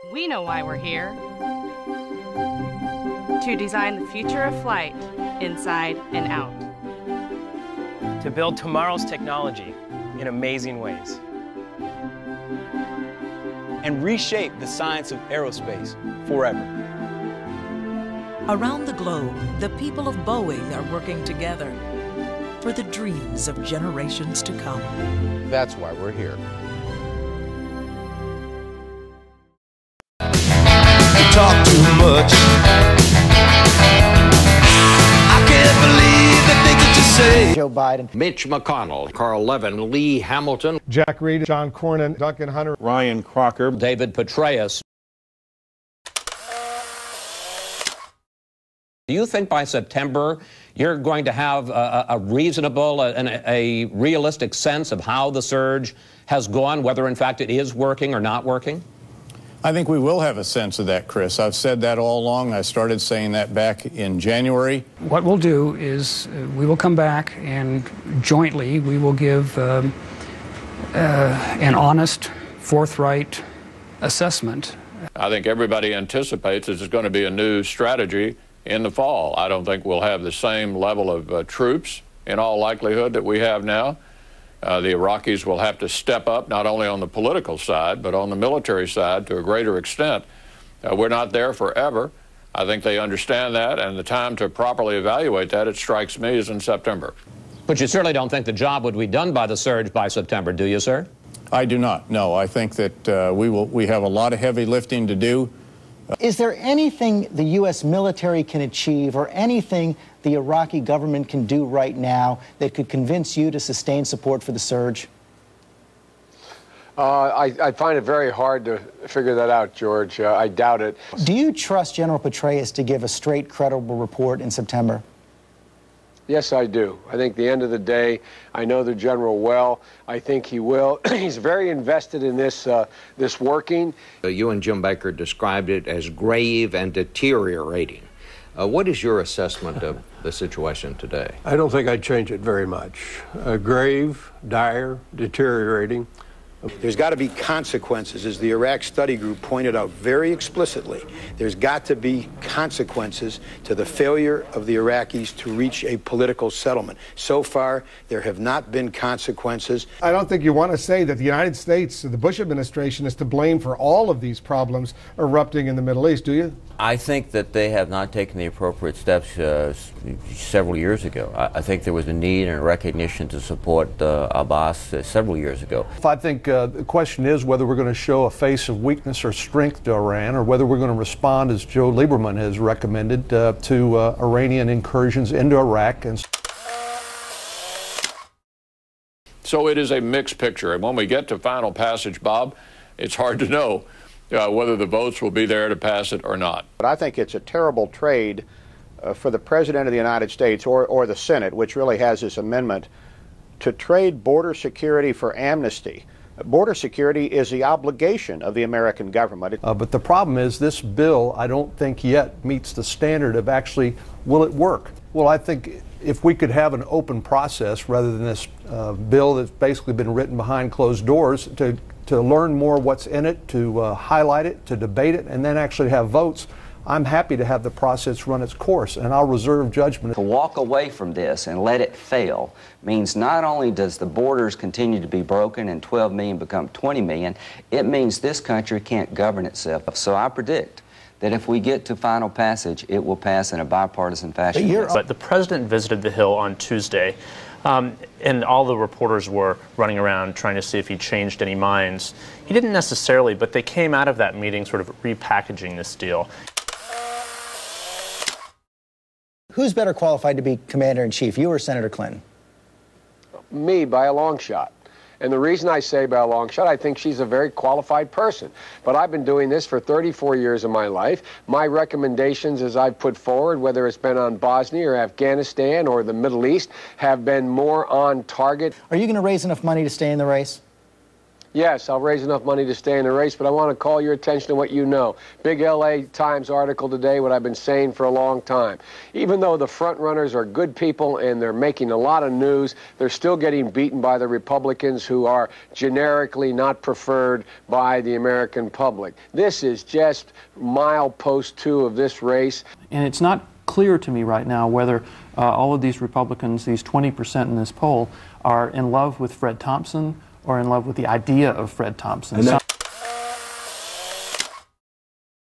We know why we're here. To design the future of flight, inside and out. To build tomorrow's technology in amazing ways. And reshape the science of aerospace forever. Around the globe, the people of Boeing are working together for the dreams of generations to come. That's why we're here. You talk too much. I can't believe the things that you say. Joe Biden, Mitch McConnell, Carl Levin, Lee Hamilton, Jack Reed, John Cornyn, Duncan Hunter, Ryan Crocker, David Petraeus. Do you think by September you're going to have a reasonable and a realistic sense of how the surge has gone, whether in fact it is working or not working? I think we will have a sense of that, Chris. I've said that all along. I started saying that back in January. What we'll do is we will come back and jointly we will give an honest, forthright assessment. I think everybody anticipates there's going to be a new strategy in the fall. I don't think we'll have the same level of troops in all likelihood that we have now. The Iraqis will have to step up not only on the political side but on the military side to a greater extent. We're not there forever. I think they understand that, and the time to properly evaluate that, it strikes me, is in September. But you certainly don't think the job would be done by the surge by September, do you, sir? I do not. No, I think that we have a lot of heavy lifting to do. Is there anything the U.S. military can achieve or anything the Iraqi government can do right now that could convince you to sustain support for the surge? I find it very hard to figure that out, George. I doubt it. Do you trust General Petraeus to give a straight, credible report in September? Yes, I do. I think at the end of the day, I know the general well. I think he will. He's very invested in this working. You and Jim Baker described it as grave and deteriorating. What is your assessment of the situation today? I don't think I'd change it very much. Grave, dire, deteriorating. There's got to be consequences, as the Iraq Study Group pointed out very explicitly. There's got to be consequences to the failure of the Iraqis to reach a political settlement. So far, there have not been consequences. I don't think you want to say that the United States, the Bush administration, is to blame for all of these problems erupting in the Middle East, do you? I think that they have not taken the appropriate steps several years ago. I think there was a need and a recognition to support Abbas several years ago. I think the question is whether we're going to show a face of weakness or strength to Iran, or whether we're going to respond, as Joe Lieberman has recommended, to Iranian incursions into Iraq. So it is a mixed picture. And when we get to final passage, Bob, it's hard to know whether the votes will be there to pass it or not. But I think it's a terrible trade for the President of the United States or the Senate, which really has this amendment, to trade border security for amnesty. Border security is the obligation of the American government. But the problem is this bill, I don't think yet meets the standard of actually, will it work? Well, I think if we could have an open process rather than this bill that's basically been written behind closed doors, to learn more what's in it, to highlight it, to debate it, and then actually have votes, I'm happy to have the process run its course, and I'll reserve judgment. To walk away from this and let it fail means not only does the borders continue to be broken and 12 million become 20 million, it means this country can't govern itself. So I predict that if we get to final passage, it will pass in a bipartisan fashion. But the president visited the Hill on Tuesday, and all the reporters were running around trying to see if he changed any minds. He didn't necessarily, but they came out of that meeting sort of repackaging this deal. Who's better qualified to be commander-in-chief, you or Senator Clinton? Me, by a long shot. And the reason I say by a long shot, I think she's a very qualified person. But I've been doing this for 34 years of my life. My recommendations, as I've put forward, whether it's been on Bosnia or Afghanistan or the Middle East, have been more on target. Are you going to raise enough money to stay in the race? Yes, I'll raise enough money to stay in the race, but I want to call your attention to what you know. Big LA Times article today, what I've been saying for a long time. Even though the front runners are good people and they're making a lot of news, they're still getting beaten by the Republicans who are generically not preferred by the American public. This is just milepost 2 of this race. And it's not clear to me right now whether all of these Republicans, these 20% in this poll, are in love with Fred Thompson or in love with the idea of Fred Thompson.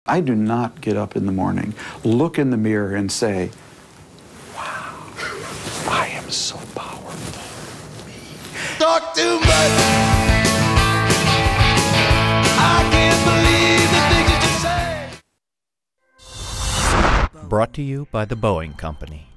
I do not get up in the morning, look in the mirror and say, wow, I am so powerful. Talk too much. I can't believe the things that you say. Brought to you by the Boeing Company.